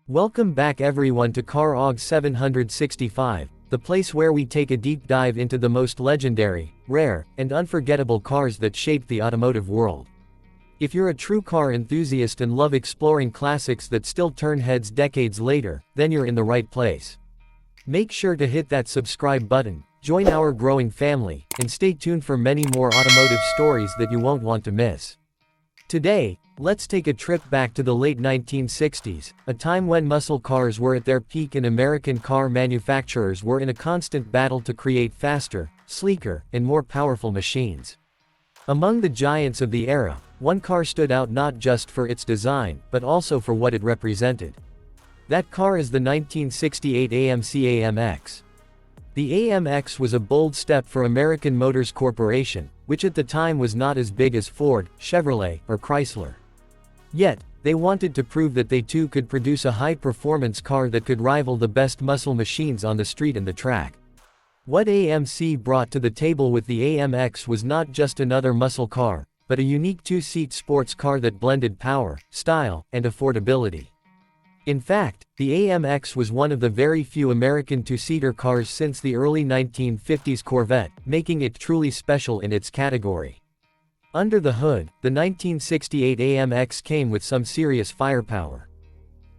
Welcome back everyone to Car Aag 765, the place where we take a deep dive into the most legendary, rare, and unforgettable cars that shaped the automotive world. If you're a true car enthusiast and love exploring classics that still turn heads decades later, then you're in the right place. Make sure to hit that subscribe button, join our growing family, and stay tuned for many more automotive stories that you won't want to miss. Today, let's take a trip back to the late 1960s, a time when muscle cars were at their peak and American car manufacturers were in a constant battle to create faster, sleeker, and more powerful machines. Among the giants of the era, one car stood out not just for its design, but also for what it represented. That car is the 1968 AMC AMX. The AMX was a bold step for American Motors Corporation, which at the time was not as big as Ford, Chevrolet, or Chrysler. Yet, they wanted to prove that they too could produce a high-performance car that could rival the best muscle machines on the street and the track. What AMC brought to the table with the AMX was not just another muscle car, but a unique two-seat sports car that blended power, style, and affordability. In fact, the AMX was one of the very few American two-seater cars since the early 1950s Corvette, making it truly special in its category. Under the hood, the 1968 AMX came with some serious firepower.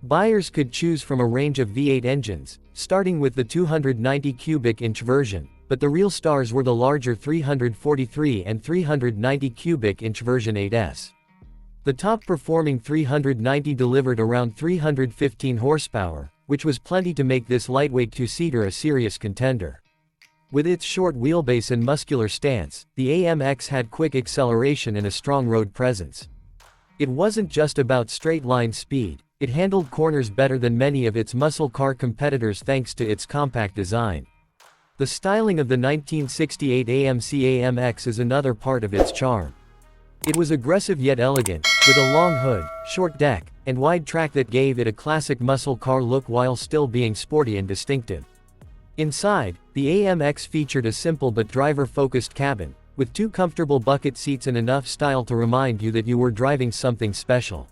Buyers could choose from a range of V8 engines, starting with the 290 cubic inch version, but the real stars were the larger 343 and 390 cubic inch version 8S. The top-performing 390 delivered around 315 horsepower, which was plenty to make this lightweight two-seater a serious contender. With its short wheelbase and muscular stance, the AMX had quick acceleration and a strong road presence. It wasn't just about straight-line speed, it handled corners better than many of its muscle car competitors thanks to its compact design. The styling of the 1968 AMC AMX is another part of its charm. It was aggressive yet elegant, with a long hood, short deck, and wide track that gave it a classic muscle car look while still being sporty and distinctive. Inside, the AMX featured a simple but driver-focused cabin, with two comfortable bucket seats and enough style to remind you that you were driving something special.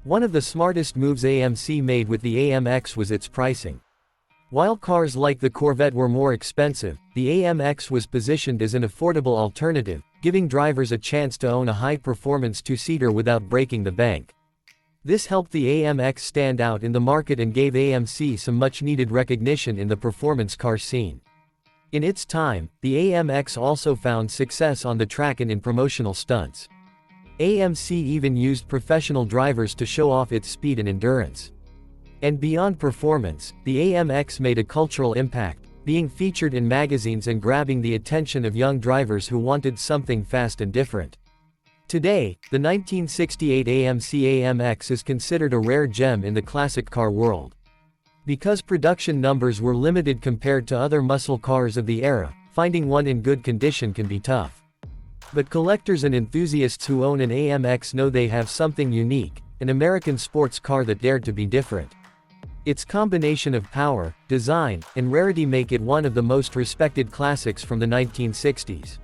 One of the smartest moves AMC made with the AMX was its pricing. While cars like the Corvette were more expensive, the AMX was positioned as an affordable alternative, giving drivers a chance to own a high-performance two-seater without breaking the bank. This helped the AMX stand out in the market and gave AMC some much-needed recognition in the performance car scene. In its time, the AMX also found success on the track and in promotional stunts. AMC even used professional drivers to show off its speed and endurance. And beyond performance, the AMX made a cultural impact, being featured in magazines and grabbing the attention of young drivers who wanted something fast and different. Today, the 1968 AMC AMX is considered a rare gem in the classic car world. Because production numbers were limited compared to other muscle cars of the era, finding one in good condition can be tough. But collectors and enthusiasts who own an AMX know they have something unique, an American sports car that dared to be different. Its combination of power, design, and rarity make it one of the most respected classics from the 1960s.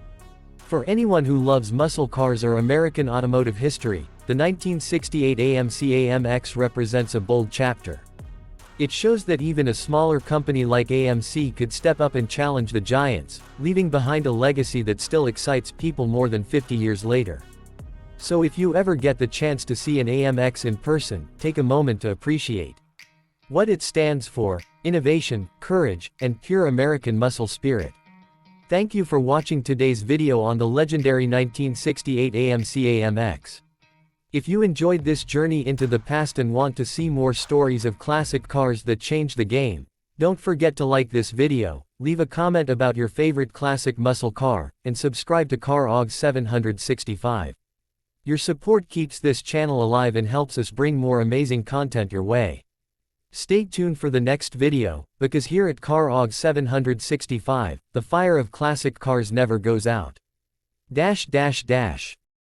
For anyone who loves muscle cars or American automotive history, the 1968 AMC AMX represents a bold chapter. It shows that even a smaller company like AMC could step up and challenge the giants, leaving behind a legacy that still excites people more than 50 years later. So if you ever get the chance to see an AMX in person, take a moment to appreciate what it stands for: innovation, courage, and pure American muscle spirit. Thank you for watching today's video on the legendary 1968 AMC AMX. If you enjoyed this journey into the past and want to see more stories of classic cars that changed the game, don't forget to like this video, leave a comment about your favorite classic muscle car, and subscribe to Car Aag 765. Your support keeps this channel alive and helps us bring more amazing content your way. Stay tuned for the next video, because here at Car Aag 765, the fire of classic cars never goes out.